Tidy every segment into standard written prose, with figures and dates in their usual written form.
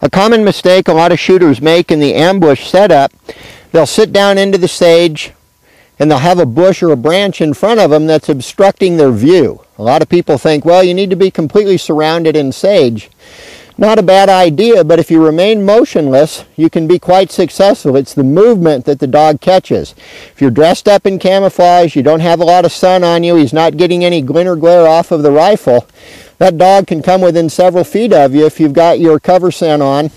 A common mistake a lot of shooters make in the ambush setup, they'll sit down into the sage and they'll have a bush or a branch in front of them that's obstructing their view. A lot of people think, well, you need to be completely surrounded in sage. Not a bad idea, but if you remain motionless, you can be quite successful. It's the movement that the dog catches. If you're dressed up in camouflage, you don't have a lot of sun on you, he's not getting any glint or glare off of the rifle, that dog can come within several feet of you if you've got your cover scent on.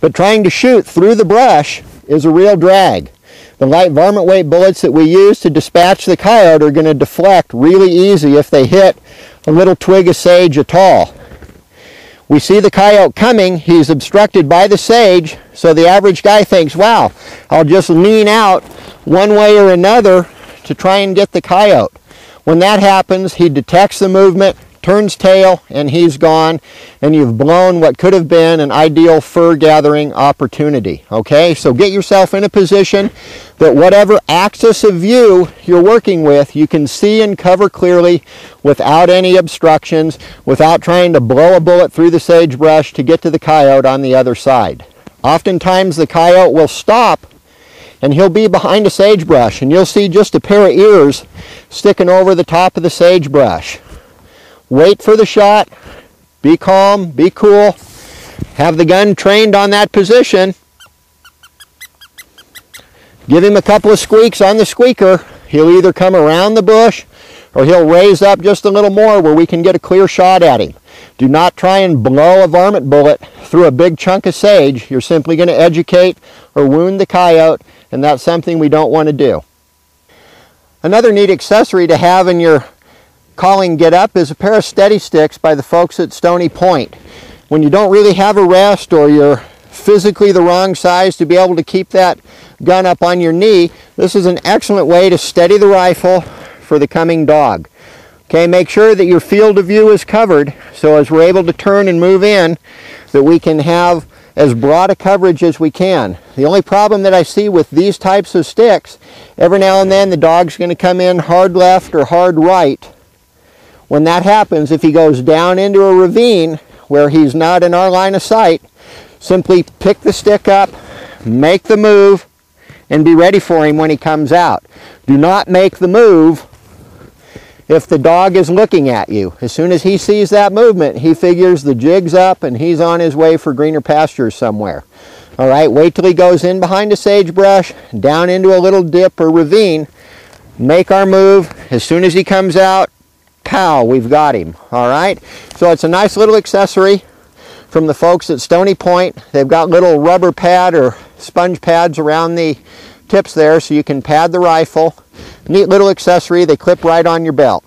But trying to shoot through the brush is a real drag. The light varmint weight bullets that we use to dispatch the coyote are going to deflect really easy if they hit a little twig of sage at all. We see the coyote coming, he's obstructed by the sage, so the average guy thinks, wow, I'll just lean out one way or another to try and get the coyote. When that happens, he detects the movement, turns tail, and he's gone, and you've blown what could have been an ideal fur gathering opportunity. Okay, so get yourself in a position that whatever axis of view you're working with, you can see and cover clearly without any obstructions, without trying to blow a bullet through the sagebrush to get to the coyote on the other side. Oftentimes the coyote will stop and he'll be behind a sagebrush, and you'll see just a pair of ears sticking over the top of the sagebrush. Wait for the shot, be calm, be cool, have the gun trained on that position, give him a couple of squeaks on the squeaker, he'll either come around the bush or he'll raise up just a little more where we can get a clear shot at him. Do not try and blow a varmint bullet through a big chunk of sage. You're simply going to educate or wound the coyote, and that's something we don't want to do. Another neat accessory to have in your calling get up is a pair of steady sticks by the folks at Stony Point. When you don't really have a rest or you're physically the wrong size to be able to keep that gun up on your knee, this is an excellent way to steady the rifle for the coming dog. Okay, make sure that your field of view is covered so as we're able to turn and move in, that we can have as broad a coverage as we can. The only problem that I see with these types of sticks, every now and then the dog's going to come in hard left or hard right. When that happens, if he goes down into a ravine where he's not in our line of sight, simply pick the stick up, make the move, and be ready for him when he comes out. Do not make the move if the dog is looking at you. As soon as he sees that movement, he figures the jig's up and he's on his way for greener pastures somewhere. All right, wait till he goes in behind a sagebrush, down into a little dip or ravine, make our move. As soon as he comes out, pow, we've got him. All right, so it's a nice little accessory from the folks at Stony Point. They've got little rubber pad or sponge pads around the tips there so you can pad the rifle. Neat little accessory, they clip right on your belt.